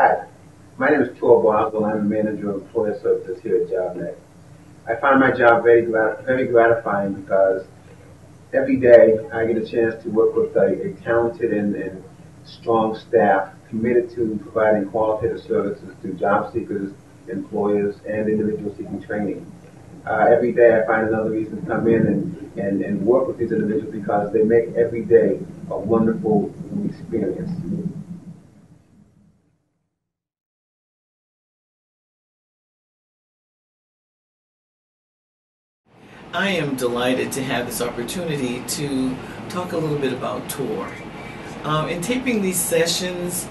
Hi, my name is Tor Boswell. I'm the manager of employer services here at JobNet. I find my job very gratifying because every day I get a chance to work with a talented and strong staff committed to providing qualitative services to job seekers, employers, and individuals seeking training. Every day I find another reason to come in and work with these individuals because they make every day a wonderful experience. I am delighted to have this opportunity to talk a little bit about Tor. In taping these sessions,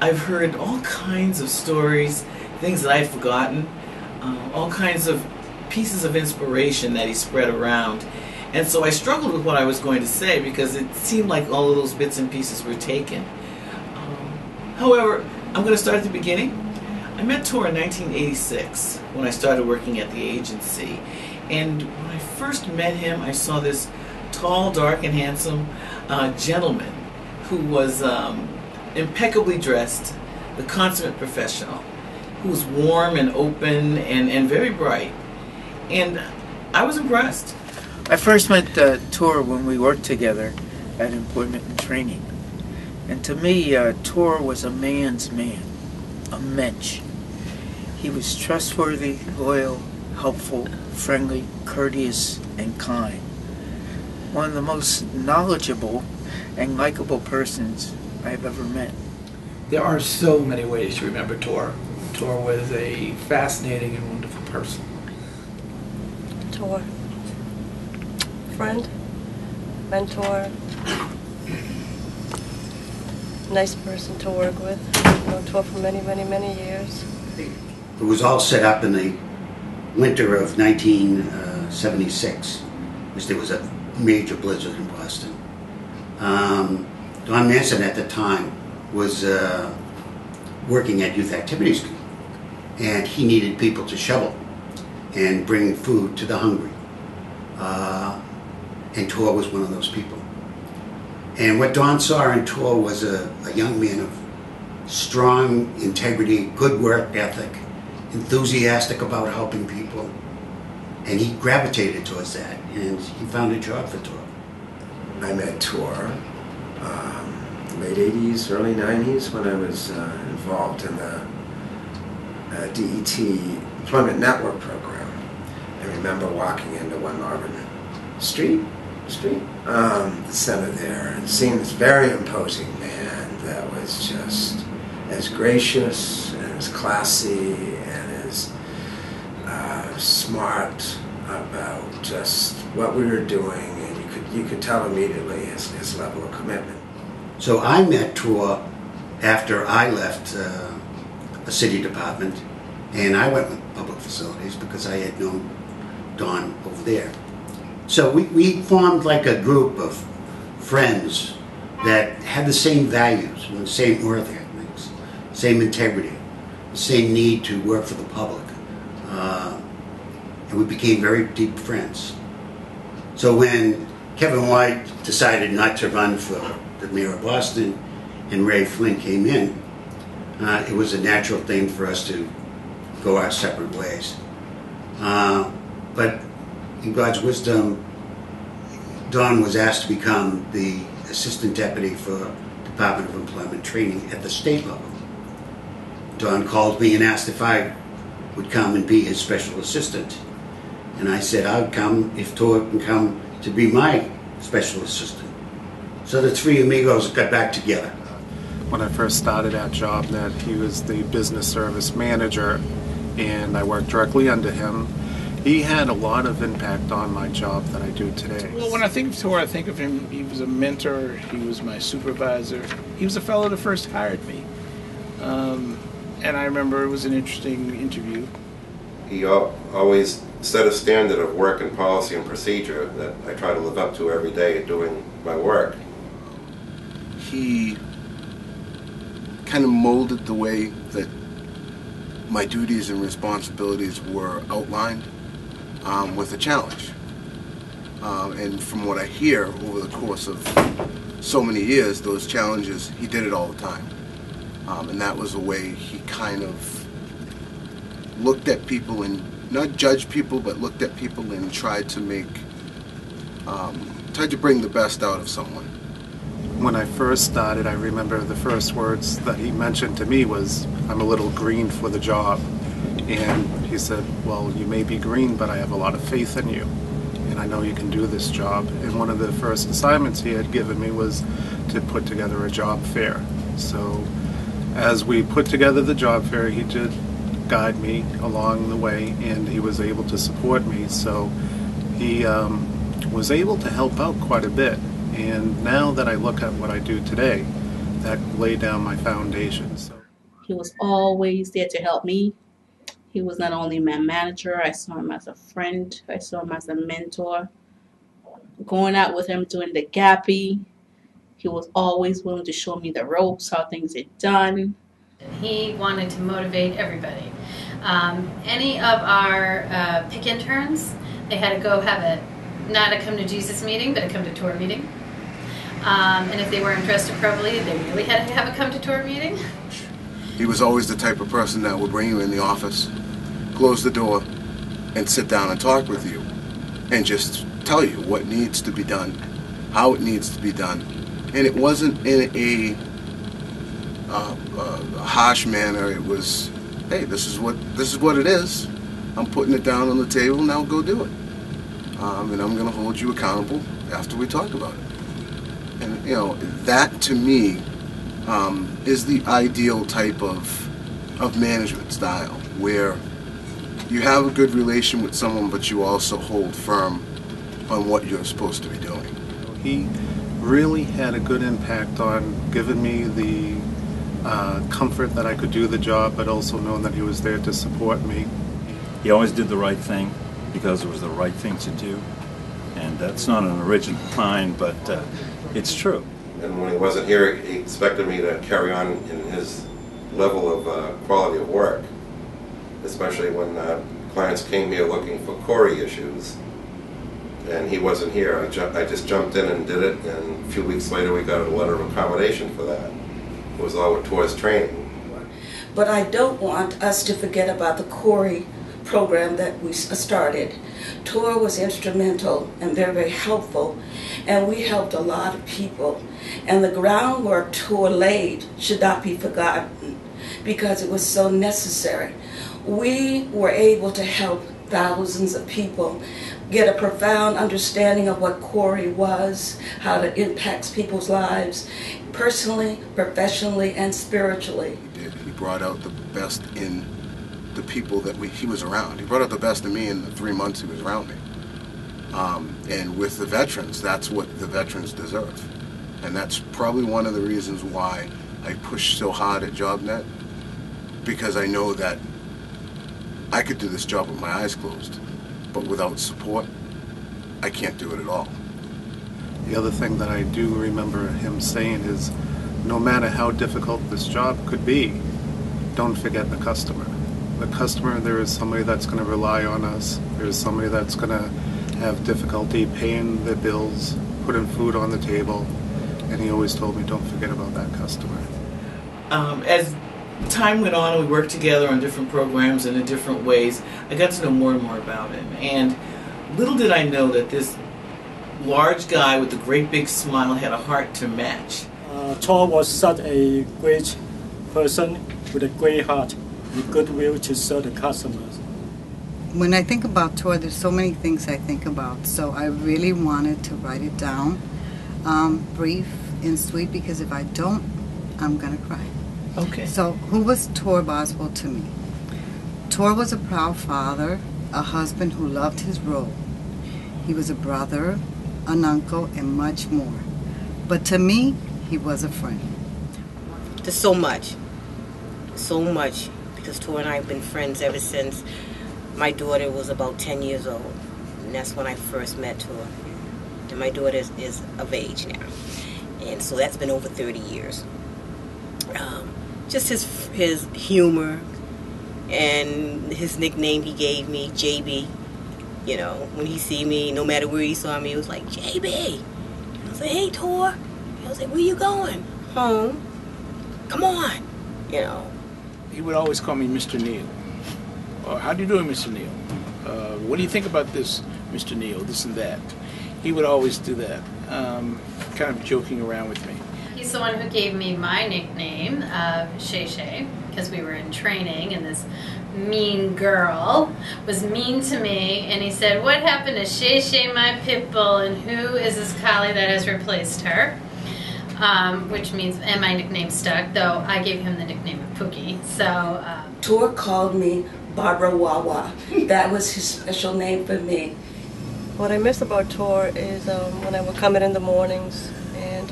I've heard all kinds of stories, things that I'd forgotten, all kinds of pieces of inspiration that he spread around. And so I struggled with what I was going to say because it seemed like all of those bits and pieces were taken. However, I'm going to start at the beginning. I met Tor in 1986 when I started working at the agency. And when I first met him, I saw this tall, dark, and handsome gentleman who was impeccably dressed, the consummate professional, who was warm and open and very bright. And I was impressed. I first met Tor when we worked together at Employment and Training. And to me, Tor was a man's man, a mensch. He was trustworthy, loyal, helpful, friendly, courteous, and kind. One of the most knowledgeable and likable persons I've ever met. There are so many ways to remember Tor. Tor was a fascinating and wonderful person. Tor. Friend, mentor, nice person to work with. I've known Tor for many, many, many years. It was all set up in the winter of 1976, which there was a major blizzard in Boston. Don Manson at the time was working at Youth Activities Group, and he needed people to shovel and bring food to the hungry. And Tor was one of those people. And what Don saw in Tor was a young man of strong integrity, good work ethic, enthusiastic about helping people, and he gravitated towards that, and he found a job for Tor. I met Tor late 80s, early 90s when I was involved in the DET Employment Network program. I remember walking into One Marvin Street, the center there, and seeing this very imposing man that was just as gracious and as classy and as smart about just what we were doing, and you could tell immediately his level of commitment. So I met Tor after I left a city department, and I went with public facilities because I had known Don over there. So we formed like a group of friends that had the same values, the same work ethics, same integrity, the same need to work for the public. And we became very deep friends. So when Kevin White decided not to run for the mayor of Boston and Ray Flynn came in, it was a natural thing for us to go our separate ways. But in God's wisdom, Don was asked to become the assistant deputy for Department of Employment Training at the state level. Don called me and asked if I would come and be his special assistant. And I said I'd come if Tor can come to be my special assistant. So the three amigos got back together. When I first started at JobNet, he was the business service manager, and I worked directly under him. He had a lot of impact on my job that I do today. Well, when I think of Tor, I think of him, he was a mentor, he was my supervisor. He was the fellow that first hired me. And I remember it was an interesting interview. He always set a standard of work and policy and procedure that I try to live up to every day doing my work. He kind of molded the way that my duties and responsibilities were outlined with a challenge. And from what I hear over the course of so many years, those challenges, he did it all the time. And that was the way he kind of looked at people and not judged people, but looked at people and tried to bring the best out of someone. When I first started, I remember the first words that he mentioned to me was, "I'm a little green for the job." And he said, "Well, you may be green, but I have a lot of faith in you, and I know you can do this job." And one of the first assignments he had given me was to put together a job fair. So as we put together the job fair, he did guide me along the way, and he was able to support me. So he was able to help out quite a bit. And now that I look at what I do today, that laid down my foundation. So he was always there to help me. He was not only my manager, I saw him as a friend, I saw him as a mentor. Going out with him doing the gappy, he was always willing to show me the ropes, how things are done. He wanted to motivate everybody. Any of our PIC interns, they had to go have not a come to Jesus meeting, but a come to tour meeting. And if they weren't dressed appropriately, they really had to have a come to tour meeting. He was always the type of person that would bring you in the office, close the door, and sit down and talk with you, and just tell you what needs to be done, how it needs to be done. And it wasn't in a harsh manner. It was, "Hey, this is what it is. I'm putting it down on the table. Now go do it. And I'm going to hold you accountable after we talk about it." And that to me is the ideal type of management style, where you have a good relation with someone, but you also hold firm on what you're supposed to be doing. he really had a good impact on giving me the comfort that I could do the job, but also knowing that he was there to support me. He always did the right thing because it was the right thing to do. And that's not an original line, but it's true. And when he wasn't here, he expected me to carry on in his level of quality of work, especially when clients came here looking for Corey issues. And he wasn't here. I just jumped in and did it, and a few weeks later we got a letter of accommodation for that. It was all towards training. But I don't want us to forget about the Corey program that we started. TOR was instrumental and very, very helpful, and we helped a lot of people. And the groundwork TOR laid should not be forgotten because it was so necessary. We were able to help thousands of people get a profound understanding of what Corey was, how it impacts people's lives, personally, professionally, and spiritually. He brought out the best in the people that he was around. He brought out the best in me in the 3 months he was around me. And with the veterans, that's what the veterans deserve. And that's probably one of the reasons why I push so hard at JobNet, because I know that I could do this job with my eyes closed, but without support, I can't do it at all. The other thing that I do remember him saying is, no matter how difficult this job could be, don't forget the customer. The customer, there is somebody that's going to rely on us. There is somebody that's going to have difficulty paying their bills, putting food on the table, and he always told me, don't forget about that customer. As time went on and we worked together on different programs and in different ways, I got to know more and more about him. And little did I know that this large guy with a great big smile had a heart to match. TOR was such a great person with a great heart, with goodwill to serve the customers. When I think about TOR, there's so many things I think about, so I really wanted to write it down, brief and sweet, because if I don't, I'm going to cry. Okay. So, who was TOR Boswell to me? TOR was a proud father, a husband who loved his role. He was a brother, an uncle, and much more. But to me, he was a friend. There's so much, because TOR and I have been friends ever since my daughter was about 10 years old, and that's when I first met TOR. And my daughter is of age now, and so that's been over 30 years. Just his humor and his nickname he gave me, JB. You know, when he see me, no matter where he saw me, it was like, JB. I was like, hey, TOR. I was like, where you going? Home. Come on. you know. He would always call me Mr. Neal. How do you doing, Mr. Neal? What do you think about this, Mr. Neal? This and that. He would always do that, kind of joking around with me. He's the one who gave me my nickname of Shay Shay, because we were in training and this mean girl was mean to me, and he said, what happened to Shay Shay, my pit bull, and who is this collie that has replaced her? Which means, and my nickname stuck, though I gave him the nickname of Pookie. So Tor called me Barbara Wawa. That was his special name for me. What I miss about Tor is when I would come in the mornings and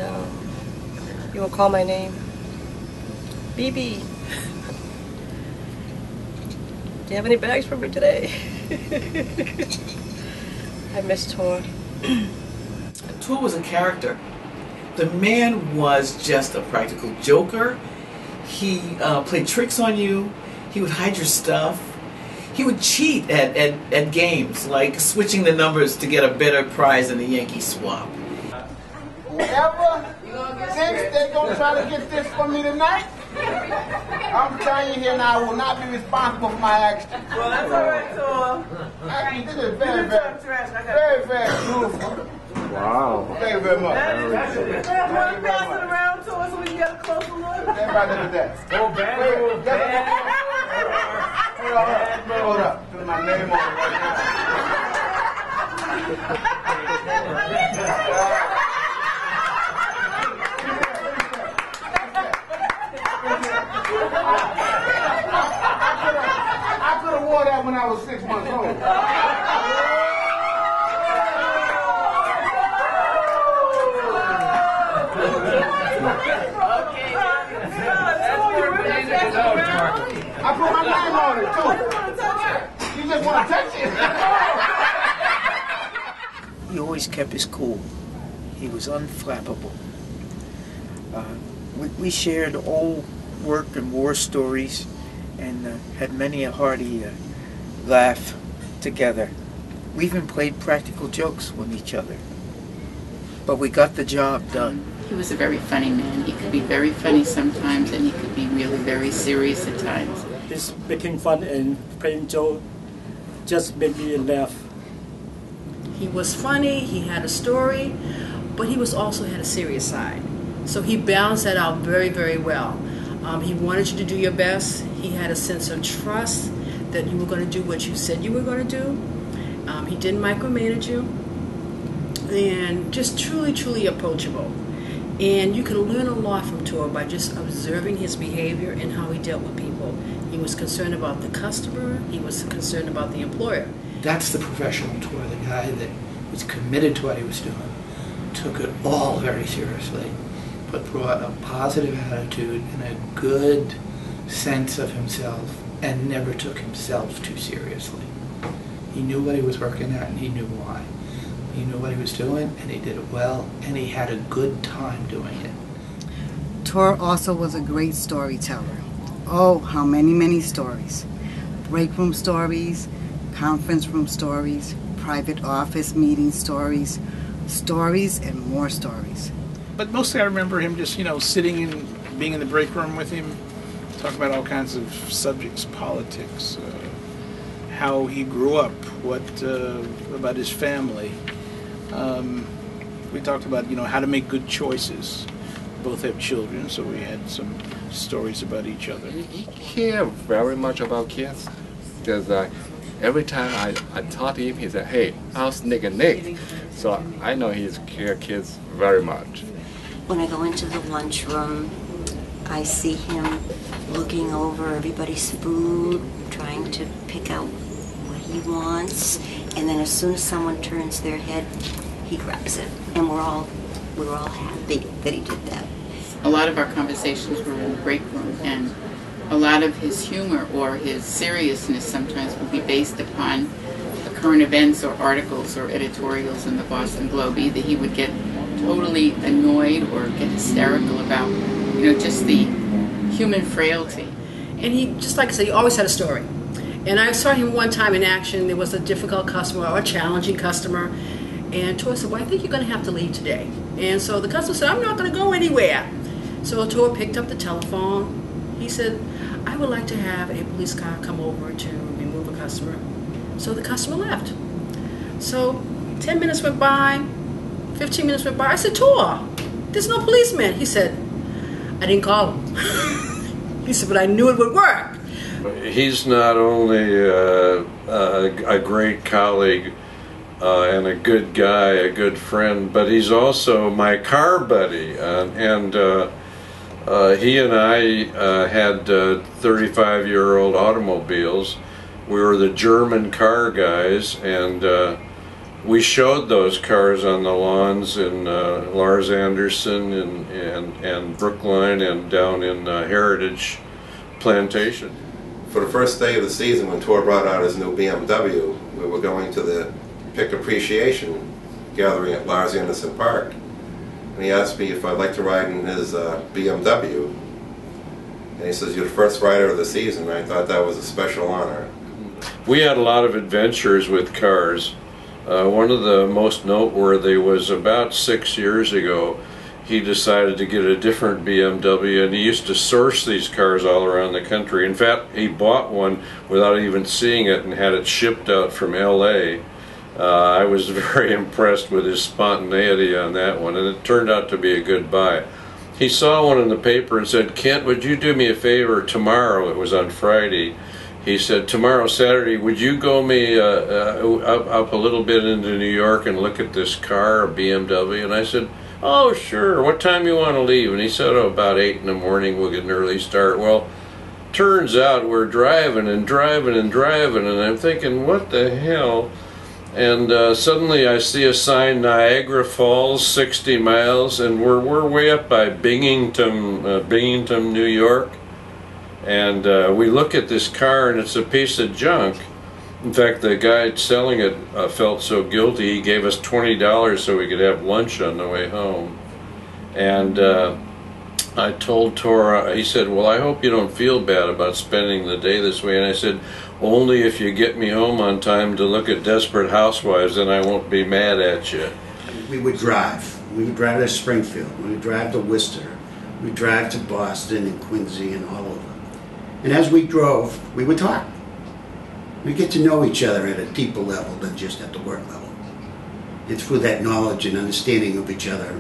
you would call my name, BB. Do you have any bags for me today? I miss Tor. Tor was a character. The man was just a practical joker. He played tricks on you. He would hide your stuff. He would cheat at games, like switching the numbers to get a better prize in the Yankee swap. Whoever thinks they're going to try to get this from me tonight, I'm telling you here now, I will not be responsible for my actions. Well, that's all right, Tor. Actually, this is very beautiful. Wow. Thank you very much. Pass it around to us so we can get a closer look. Everybody look at that. Oh, bad. Hold up. Put my name on it right I could have wore that when I was 6 months old. I put my name on it too. You just want to touch it. He always kept his cool. He was unflappable. We shared old work and war stories and had many a hearty laugh together. We even played practical jokes with each other. But we got the job done. He was a very funny man. He could be very funny sometimes, and he could be really very serious at times. This making fun and playing joke just made me laugh. He was funny, he had a story, but he also had a serious side. So he balanced that out very, very well. He wanted you to do your best. He had a sense of trust that you were going to do what you said you were going to do. He didn't micromanage you. And just truly, truly approachable. And you can learn a lot from Tor by just observing his behavior and how he dealt with people. He was concerned about the customer. He was concerned about the employer. That's the professional Tor, the guy that was committed to what he was doing, took it all very seriously, but brought a positive attitude and a good sense of himself and never took himself too seriously. He knew what he was working at and he knew why. He knew what he was doing and he did it well and he had a good time doing it. Tor also was a great storyteller. Oh, how many stories. Break room stories, conference room stories, private office meeting stories, stories and more stories. But mostly I remember him just, sitting and being in the break room with him, talking about all kinds of subjects, politics, how he grew up, what about his family. We talked about, how to make good choices. Both have children, so we had some stories about each other. He cared very much about kids because every time I talk to him, he said, "Hey, how's Nick and Nick?" So I know he cares kids very much. When I go into the lunchroom, I see him looking over everybody's food, trying to pick out what he wants, and then as soon as someone turns their head, he grabs it, and we're all happy that he did that. A lot of our conversations were in the break room, and a lot of his humor or his seriousness sometimes would be based upon the current events or articles or editorials in the Boston Globe. Either he would get totally annoyed or get hysterical about, just the human frailty. And he, just like I said, he always had a story. And I saw him one time in action. There was a difficult customer or a challenging customer. And Tor said, "Well, I think you're going to have to leave today." And so the customer said, "I'm not going to go anywhere." So Tor picked up the telephone He said, I would like to have a police car come over to remove a customer. So the customer left. So 10 minutes went by, 15 minutes went by. I said, Tor, there's no policeman. He said, I didn't call him. He said, but I knew it would work. He's not only a great colleague and a good guy, a good friend, but he's also my car buddy. He and I had 35-year-old automobiles. We were the German car guys, and we showed those cars on the lawns in Lars Anderson and Brookline and down in Heritage Plantation. For the first day of the season, when Tor brought out his new BMW, we were going to the Pick Appreciation gathering at Lars Anderson Park. And he asked me if I'd like to ride in his BMW. And he says, you're the first rider of the season. And I thought that was a special honor. We had a lot of adventures with cars. One of the most noteworthy was about 6 years ago. He decided to get a different BMW, and he used to source these cars all around the country. In fact, he bought one without even seeing it and had it shipped out from LA. I was very impressed with his spontaneity on that one, and it turned out to be a good buy. He saw one in the paper and said, Kent, would you do me a favor tomorrow? It was on Friday. He said, tomorrow, Saturday, would you go me up a little bit into New York and look at this car, a BMW? And I said, oh, sure. What time you want to leave? And he said, oh, about 8 in the morning. We'll get an early start. Well, turns out we're driving and driving and driving, and I'm thinking, what the hell? And suddenly I see a sign, Niagara Falls, 60 miles, and we're way up by Binghamton, New York. And we look at this car, and it's a piece of junk. In fact, the guy selling it felt so guilty, he gave us $20 so we could have lunch on the way home. And I told Tor, he said, well, I hope you don't feel bad about spending the day this way. And I said, only if you get me home on time to look at Desperate Housewives, then I won't be mad at you. We would drive. We would drive to Springfield. We would drive to Worcester. We'd drive to Boston and Quincy and all over. And as we drove, we would talk. We'd get to know each other at a deeper level than just at the work level. And through that knowledge and understanding of each other,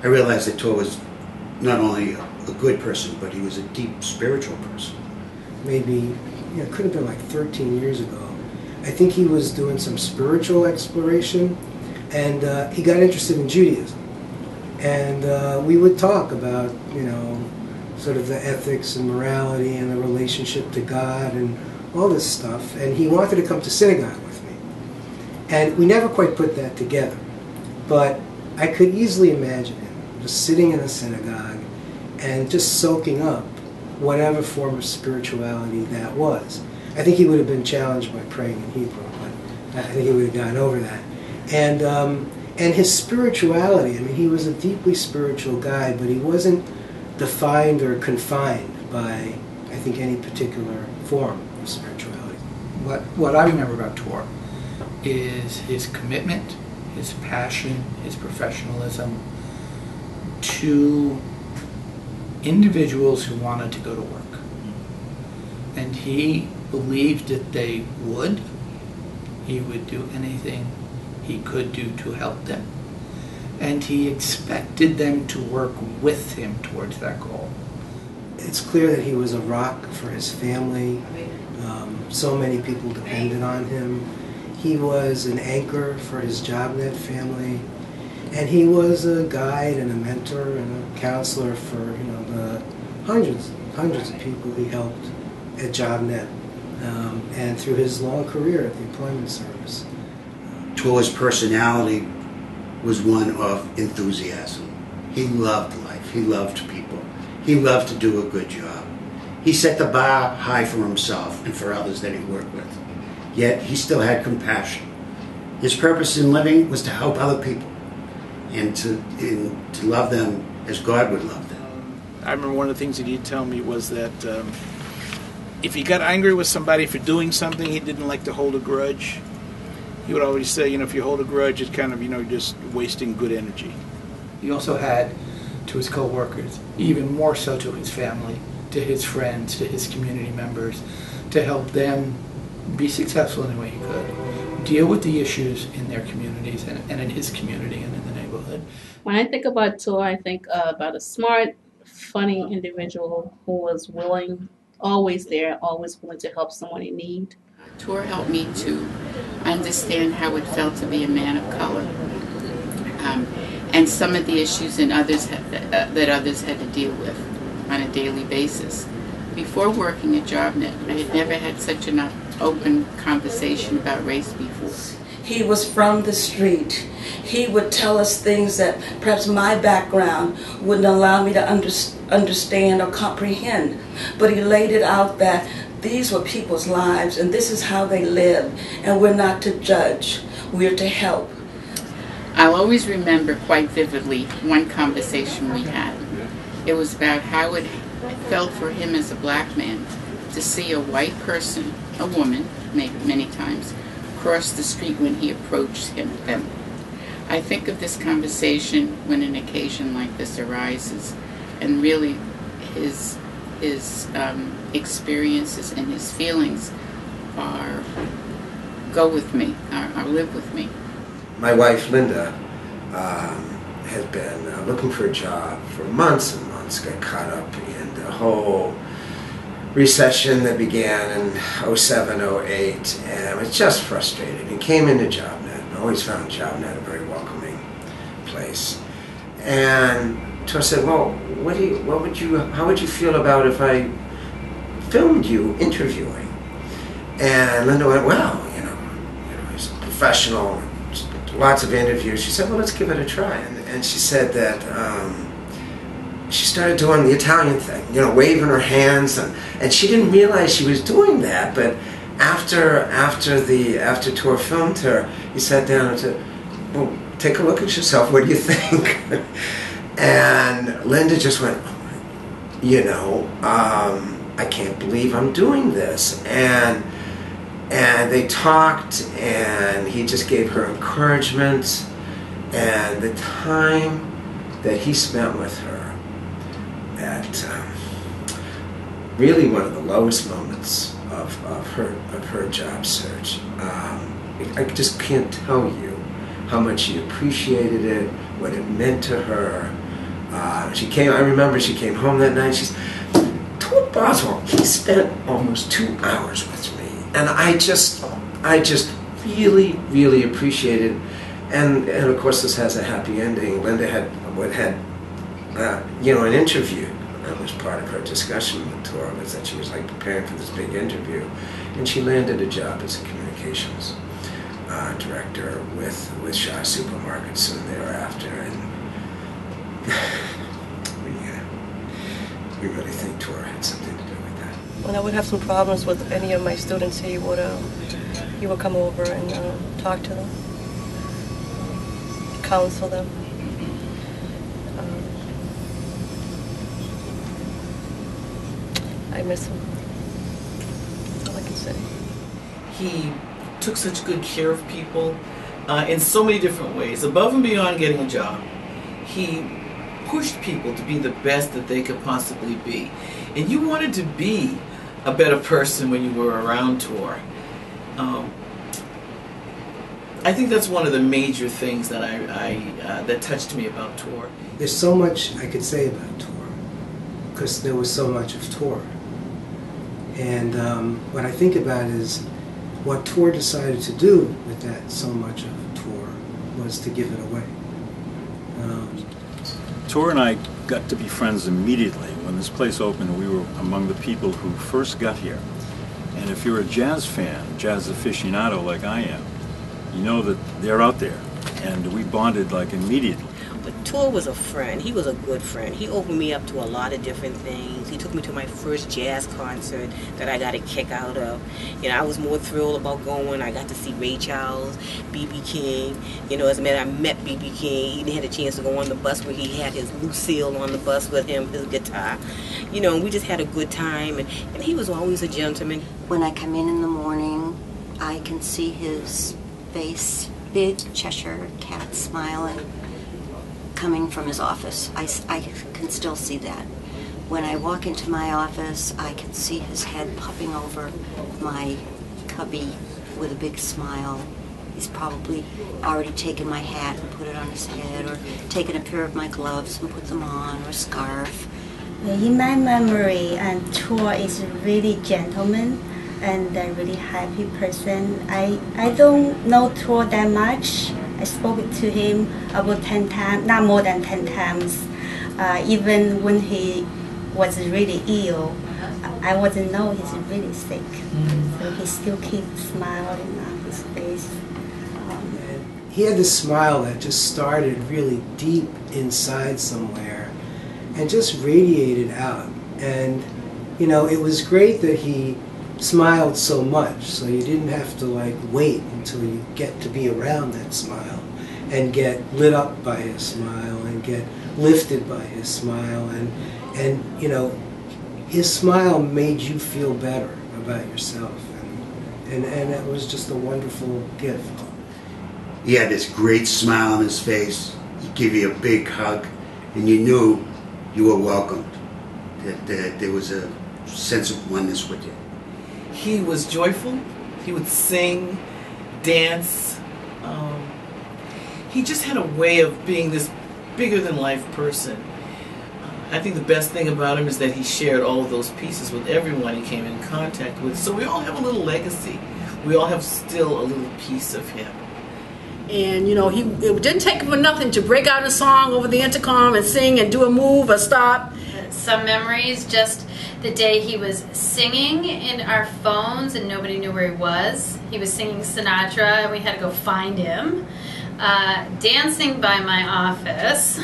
I realized that Tor was not only a good person, but he was a deep spiritual person. Maybe, it could have been like 13 years ago. I think he was doing some spiritual exploration, and he got interested in Judaism. And we would talk about, sort of the ethics and morality and the relationship to God and all this stuff. And he wanted to come to synagogue with me. And we never quite put that together. But I could easily imagine him just sitting in a synagogue and just soaking up whatever form of spirituality that was. I think he would have been challenged by praying in Hebrew, but I think he would have gotten over that. And his spirituality, he was a deeply spiritual guy, but he wasn't defined or confined by, I think, any particular form of spirituality. What I remember about Tor is his commitment, his passion, his professionalism to individuals who wanted to go to work. And he believed that they would. He would do anything he could do to help them. And he expected them to work with him towards that goal. It's clear that he was a rock for his family. So many people depended on him. He was an anchor for his JobNet family. And he was a guide and a mentor and a counselor for the hundreds of people he helped at JobNet and through his long career at the Employment Service. Tor's personality was one of enthusiasm. He loved life. He loved people. He loved to do a good job. He set the bar high for himself and for others that he worked with. Yet he still had compassion. His purpose in living was to help other people and to love them as God would love them. I remember one of the things that he'd tell me was that if he got angry with somebody for doing something, he didn't like to hold a grudge. He would always say, if you hold a grudge, it's kind of, just wasting good energy. He also had, to his co-workers, even more so to his family, to his friends, to his community members, to help them be successful in the way he could, deal with the issues in their communities and in his community and in the neighborhood. When I think about Tor, I think about a smart, funny individual who was willing, always there, always willing to help someone in need. Tor helped me to understand how it felt to be a man of color, and some of the issues that others had to deal with on a daily basis. Before working at JobNet, I had never had such an open conversation about race before. He was from the street. He would tell us things that perhaps my background wouldn't allow me to understand or comprehend. But he laid it out that these were people's lives and this is how they live, and we're not to judge, we're to help. I'll always remember quite vividly one conversation we had. It was about how it felt for him as a black man to see a white person, a woman, many times, cross the street when he approached them. I think of this conversation when an occasion like this arises, and really his experiences and his feelings go with me, or live with me. My wife, Linda, had been looking for a job for months and months, got caught up in the whole recession that began in 07, 08, and was just frustrated, and came into JobNet, and always found JobNet a very welcoming place. And so I said, well, how would you feel about if I filmed you interviewing? And Linda went, well, he's a professional, lots of interviews. She said, well, let's give it a try. And she said that she started doing the Italian thing, waving her hands, and she didn't realize she was doing that. But after Tor filmed her, he sat down and said, well, take a look at yourself. What do you think? And Linda just went, I can't believe I'm doing this. And they talked, and he just gave her encouragement, and the time that he spent with her at really one of the lowest moments of her job search. I just can't tell you how much she appreciated it, what it meant to her. I remember she came home that night. She said, Tor Boswell, he spent almost 2 hours with me. And I just really, really appreciated it. And of course this has a happy ending. Linda had an interview. That was part of her discussion with Tor, was that she was like preparing for this big interview. And she landed a job as a communications director with Shaw Supermarket soon thereafter. And we really think Tor had something to do with that. When I would have some problems with any of my students, he would come over and talk to them, counsel them. I miss him. That's all I can say. He took such good care of people in so many different ways. Above and beyond getting a job, he pushed people to be the best that they could possibly be. And you wanted to be a better person when you were around Tor. I think that's one of the major things that that touched me about Tor. There's so much I could say about Tor, because there was so much of Tor. And what I think about is what Tor decided to do with that so much of Tor was to give it away. Tor and I got to be friends immediately. When this place opened, we were among the people who first got here. And if you're a jazz fan, jazz aficionado like I am, you know that they're out there. And we bonded like immediately. But Tor was a friend. He was a good friend. He opened me up to a lot of different things. He took me to my first jazz concert that I got a kick out of. I was more thrilled about going. I got to see Ray Charles, B.B. King. As a matter, I met B.B. King. He had a chance to go on the bus where he had his Lucille on the bus with him, his guitar. And we just had a good time. And he was always a gentleman. When I come in the morning, I can see his face, big Cheshire cat smiling, coming from his office. I can still see that. When I walk into my office, I can see his head popping over my cubby with a big smile. He's probably already taken my hat and put it on his head, or taken a pair of my gloves and put them on, or a scarf. In my memory, Tor is a really gentleman and a really happy person. I don't know Tor that much. I spoke to him about 10 times, not more than 10 times. Even when he was really ill, I wasn't know he's really sick. So he still keeps smiling on his face. He had this smile that just started really deep inside somewhere and just radiated out. And, you know, it was great that he smiled so much, so you didn't have to like wait until you get to be around that smile and get lit up by his smile and get lifted by his smile. And you know, his smile made you feel better about yourself. And it was just a wonderful gift. He had this great smile on his face. He'd give you a big hug, and you knew you were welcomed, that there was a sense of oneness with you. He was joyful. He would sing, dance. He just had a way of being this bigger-than-life person. I think the best thing about him is that he shared all of those pieces with everyone he came in contact with. So we all have a little legacy. We all have still a little piece of him. And, you know, it didn't take him for nothing to break out a song over the intercom and sing and do a move, a stop. Some memories, just the day he was singing in our phones and nobody knew where he was. He was singing Sinatra and we had to go find him. Dancing by my office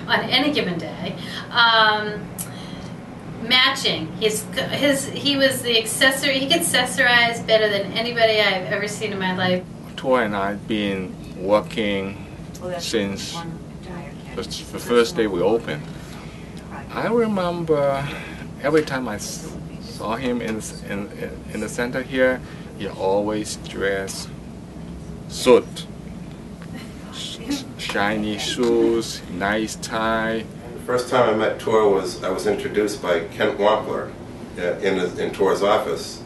on any given day. Matching. He was the accessory. He could accessorize better than anybody I've ever seen in my life. Tor and I have been working since the first day we opened. I remember every time I saw him in the center here, he always dressed suit, shiny shoes, nice tie. The first time I met Tor was I was introduced by Kent Wampler in Tor's office.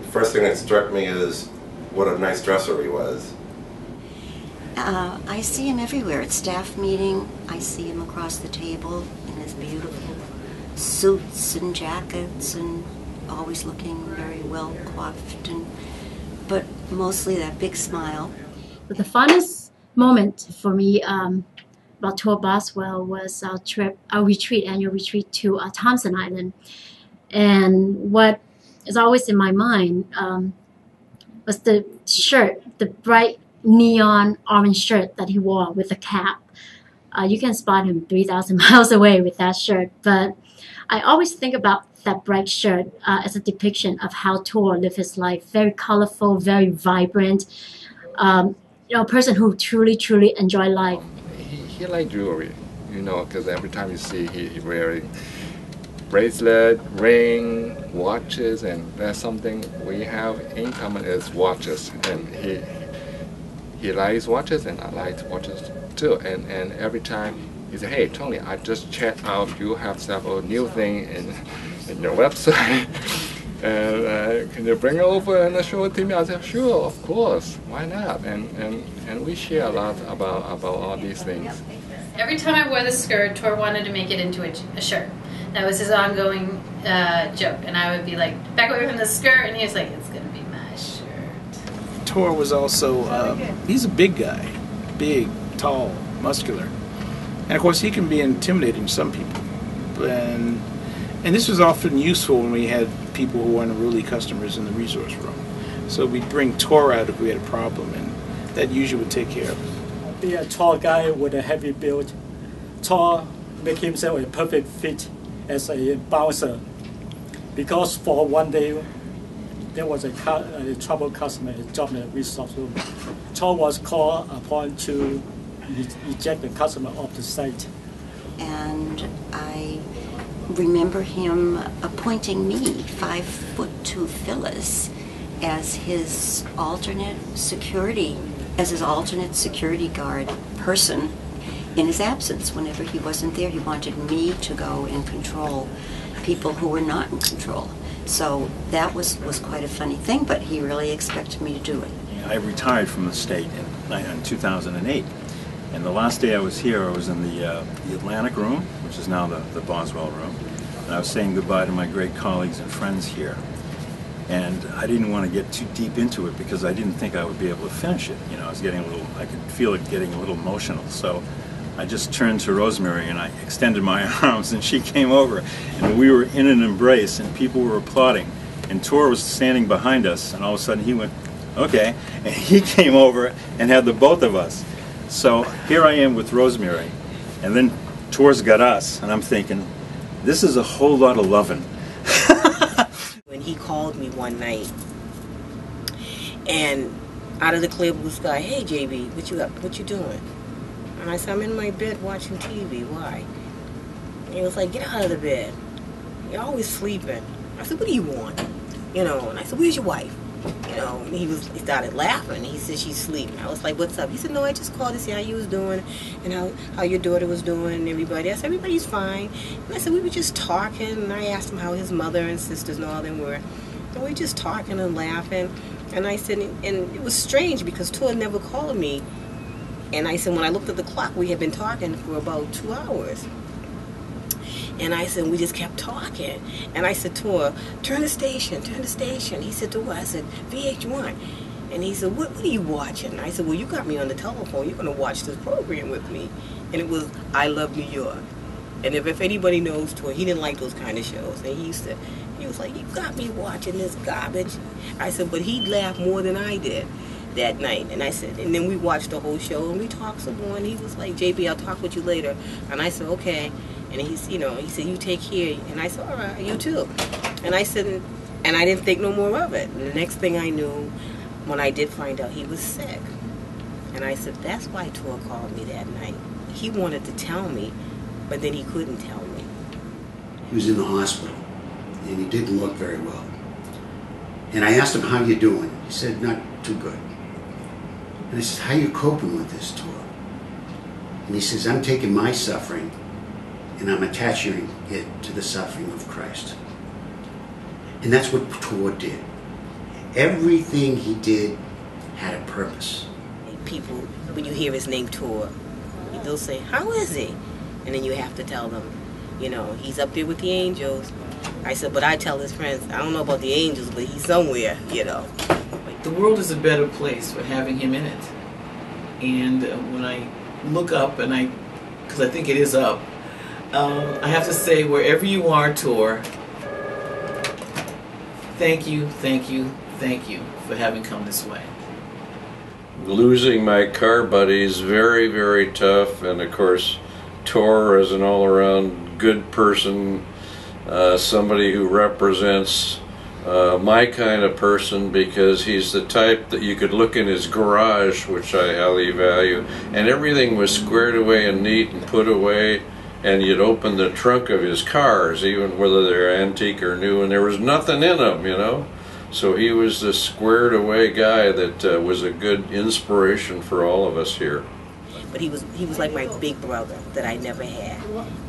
The first thing that struck me is what a nice dresser he was. I see him everywhere. At staff meeting, I see him across the table in his beautiful suits and jackets and always looking very well coiffed, but mostly that big smile. But the funnest moment for me about Tor Boswell was our annual retreat to Thompson Island. And what is always in my mind was the shirt, the bright neon orange shirt that he wore with a cap. You can spot him 3,000 miles away with that shirt, but I always think about that bright shirt as a depiction of how Tor lived his life. Very colorful, very vibrant. A person who truly enjoyed life. He liked jewelry, you know, because every time you see he wearing bracelet, ring, watches, and that's something we have in common is watches. And he likes watches, and I like watches too. And every time he said, "Hey Tony, I just checked out. You have several new things in your website, and can you bring it over and show it to me?" I said, "Sure, of course. Why not?" And we share a lot about all these things. Every time I wore the skirt, Tor wanted to make it into a shirt. That was his ongoing joke, and I would be like, back away from the skirt, and he was like, "It's gonna be my shirt." Tor was also, he's a big guy, big, tall, muscular. And of course he can be intimidating to some people. And this was often useful when we had people who weren't really customers in the resource room. So we'd bring Tor out if we had a problem, and that usually would take care of it. Be a tall guy with a heavy build. Tor make himself a perfect fit as a bouncer, because for one day there was a trouble customer job in the resource room. Tor was called upon to eject the customer off the site. And I remember him appointing me, 5'2" Phyllis, as his alternate security guard person. in his absence. Whenever he wasn't there, he wanted me to go and control people who were not in control. So that was quite a funny thing, but he really expected me to do it. I retired from the state in 2008. And the last day I was here, I was in the Atlantic room, which is now the Boswell room. And I was saying goodbye to my great colleagues and friends here. And I didn't want to get too deep into it because I didn't think I would be able to finish it. You know, I could feel it getting a little emotional. So I just turned to Rosemary and I extended my arms and she came over and we were in an embrace and people were applauding. And Tor was standing behind us and all of a sudden he went, okay, and he came over and had the both of us. So here I am with Rosemary, and then Tor's got us, and I'm thinking, this is a whole lot of loving. When he called me one night, and out of the clear blue sky, hey JB, what you up? What you doing? And I said, I'm in my bed watching TV. Why? And he was like, get out of the bed. You're always sleeping. I said, what do you want? You know, and I said, where's your wife? You know, and he started laughing. He said, she's sleeping. I was like, what's up? He said, no, I just called to see how you was doing and how your daughter was doing and everybody. I said, everybody's fine. And I said, we were just talking, and I asked him how his mother and sisters and all them were. And we were just talking and laughing. And I said, and it was strange because Tor never called me. And I said, when I looked at the clock, we had been talking for about 2 hours. And I said, we just kept talking. And I said, Tor, turn the station. He said, to what? I said, VH1. And he said, what are you watching? And I said, well, you got me on the telephone. You're going to watch this program with me. And it was I Love New York. And if anybody knows Tor, he didn't like those kind of shows. And he was like, you got me watching this garbage. I said, but he laughed more than I did that night. And I said, and then we watched the whole show and we talked some more. And he was like, JB, I'll talk with you later. And I said, okay. And he said, you take care. And I said, all right, you too. And I said, and I didn't think no more of it. And the next thing I knew, when I did find out he was sick. And I said, that's why Tor called me that night. He wanted to tell me, but then he couldn't tell me. He was in the hospital, and he didn't look very well. And I asked him, how you doing? He said, not too good. And I said, how you coping with this, Tor? And he says, I'm taking my suffering and I'm attaching it to the suffering of Christ. And that's what Tor did. Everything he did had a purpose. People, when you hear his name Tor, they'll say, how is he? And then you have to tell them, you know, he's up there with the angels. I said, but I tell his friends, I don't know about the angels, but he's somewhere, you know. The world is a better place for having him in it. And when I look up, and because I think it is up, I have to say, wherever you are, Tor, thank you for having come this way. Losing my car buddy is very, very tough, and of course, Tor is an all-around good person, somebody who represents my kind of person, because he's the type that you could look in his garage, which I highly value, and everything was squared away and neat and put away, and you'd open the trunk of his cars, even whether they're antique or new, and there was nothing in them, you know. So he was this squared away guy that was a good inspiration for all of us here. But he was like my big brother that I never had.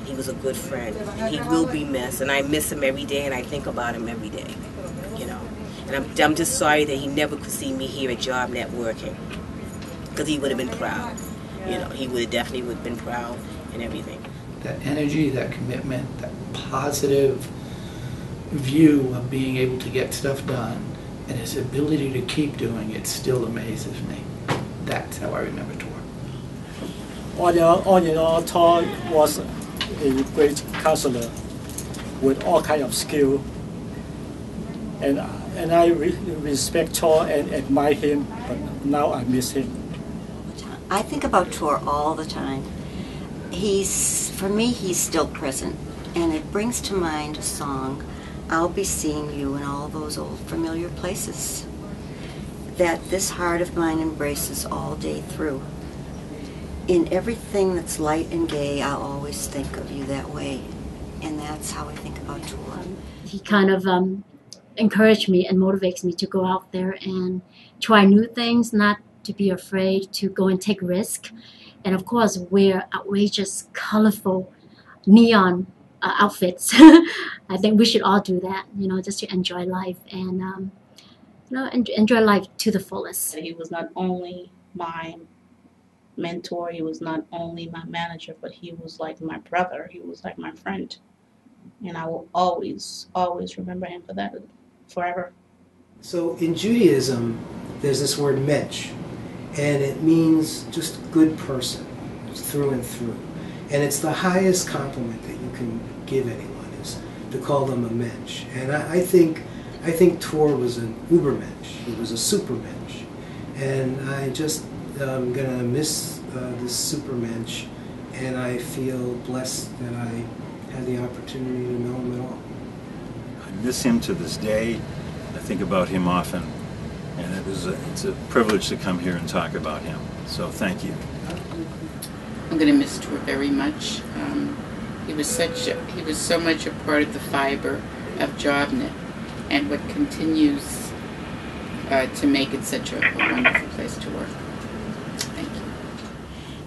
He was a good friend, and he will be missed, and I miss him every day, and I think about him every day, you know. And I'm just sorry that he never could see me here at JobNet working, because he would have been proud. You know, he definitely would have been proud and everything. That energy, that commitment, that positive view of being able to get stuff done, and his ability to keep doing it still amazes me. That's how I remember Tor. All in all, Tor was a great counselor with all kinds of skill, and I respect Tor and admire him, but now I miss him. I think about Tor all the time. For me, he's still present, and it brings to mind a song, I'll Be Seeing You in All Those Old Familiar Places, that this heart of mine embraces all day through. In everything that's light and gay, I'll always think of you that way, and that's how I think about Tor. He kind of encouraged me and motivates me to go out there and try new things, not to be afraid to go and take risk, and of course wear outrageous, colorful, neon outfits. I think we should all do that, just to enjoy life and enjoy life to the fullest. He was not only my mentor, he was not only my manager, but he was like my brother. He was like my friend, and I will always, always remember him for that, forever. So in Judaism, there's this word mensch, and it means just good person, through and through. And it's the highest compliment that you can give anyone, is to call them a mensch. And I think Tor was an ubermensch. He was a supermensch. And I just am going to miss this supermensch, and I feel blessed that I had the opportunity to know him at all. I miss him to this day. I think about him often, and it's a privilege to come here and talk about him. So thank you. I'm going to miss Tor very much. He was so much a part of the fiber of JobNet, and what continues to make it such a wonderful place to work. Thank you.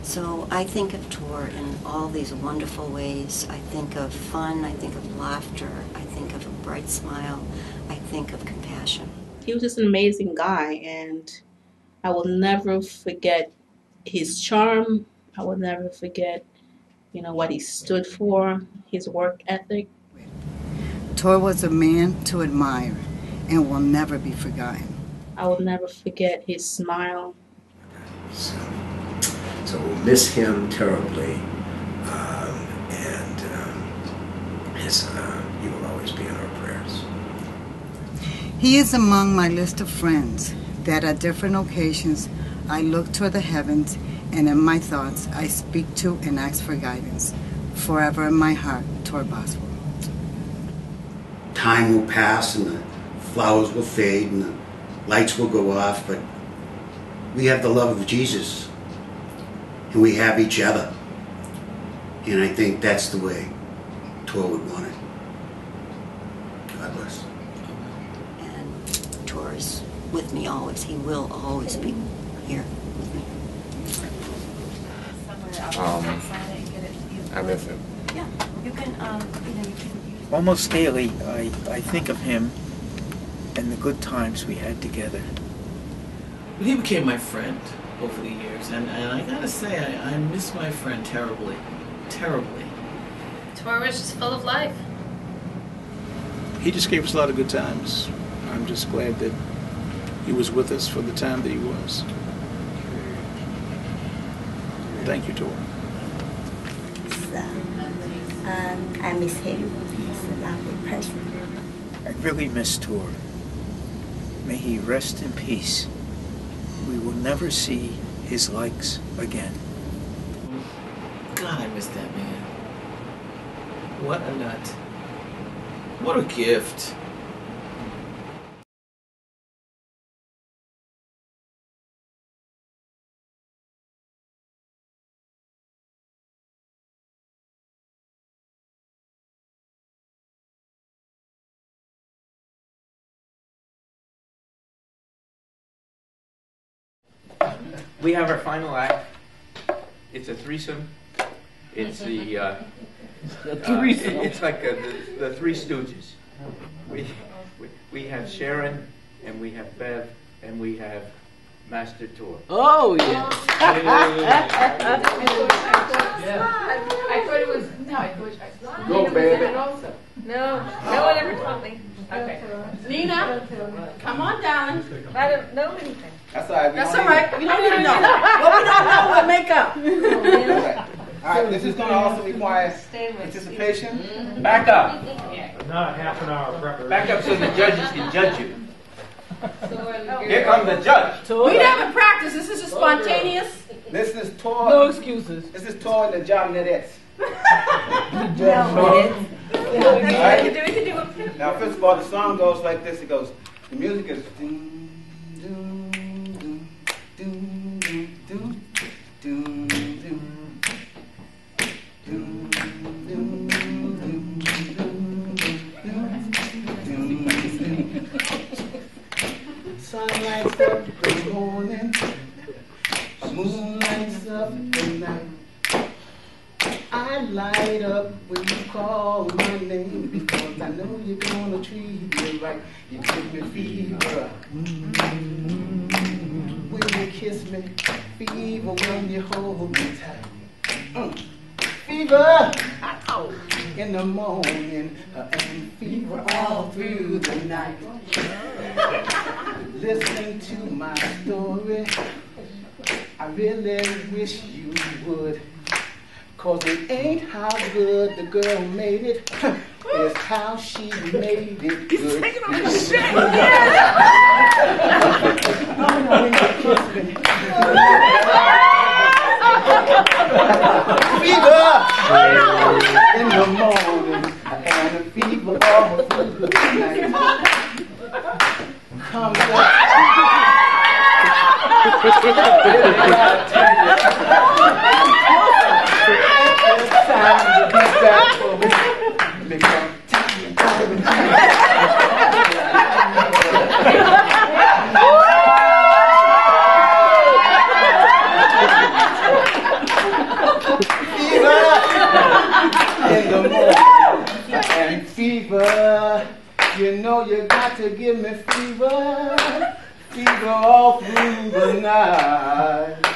So I think of Tor in all these wonderful ways. I think of fun, I think of laughter, I think of a bright smile, I think of compassion. He was just an amazing guy, and I will never forget his charm. I will never forget, what he stood for, his work ethic. Tor was a man to admire and will never be forgotten. I will never forget his smile. So we'll miss him terribly, and he will always be in our prayers. He is among my list of friends that at different occasions I look toward the heavens, and in my thoughts I speak to and ask for guidance. Forever in my heart, Tor Boswell. Time will pass and the flowers will fade and the lights will go off, but we have the love of Jesus and we have each other. And I think that's the way Tor would want it. God bless. And Tor is with me always. He will always be here with me. I miss him. Yeah, you can, Almost daily, I think of him and the good times we had together. But he became my friend over the years, and I gotta say, I miss my friend terribly. Terribly. Tor was just full of life. He just gave us a lot of good times. I'm just glad that he was with us for the time that he was. Thank you, Tor. I miss him. He's a lovely person. I really miss Tor. May he rest in peace. We will never see his likes again. God, I miss that man. What a nut. What a gift. We have our final act. It's a threesome. It's the threesome. It's like the Three Stooges. We have Sharon, and we have Bev, and we have Master Tor. Oh yeah. I thought it was I Go, baby. Also. No one ever told me. Okay. Nina, come on down. I don't know anything. That's all right. That's all right. We don't even know. What we don't know, we'll make up. All right, this is going to also require anticipation. Back up. Not half an hour preparation. Back up so the judges can judge you. Here comes the judge. We never practice. This is a spontaneous. This is Tor. No excuses. This is Tor and the JobNetettes. We can do it. Now, first of all, the song goes like this. It goes, the music is doom, doom, doom, doom, doom, doom, doom, doom, doom, doom, doom. Sunlight up, good morning. call my name because I know you're gonna treat me right. You give me fever when you kiss me, fever when you hold me tight. Fever in the morning and fever all through the night. Listening to my story, I really wish you would. Cause it ain't how good the girl made it, it's how she made it good. He's taking on the shit! Fever in the morning and a fever all through the night. Come back. It's time to be back for me. Because fever in the morning and fever, you know you got to give me fever, fever all through the night.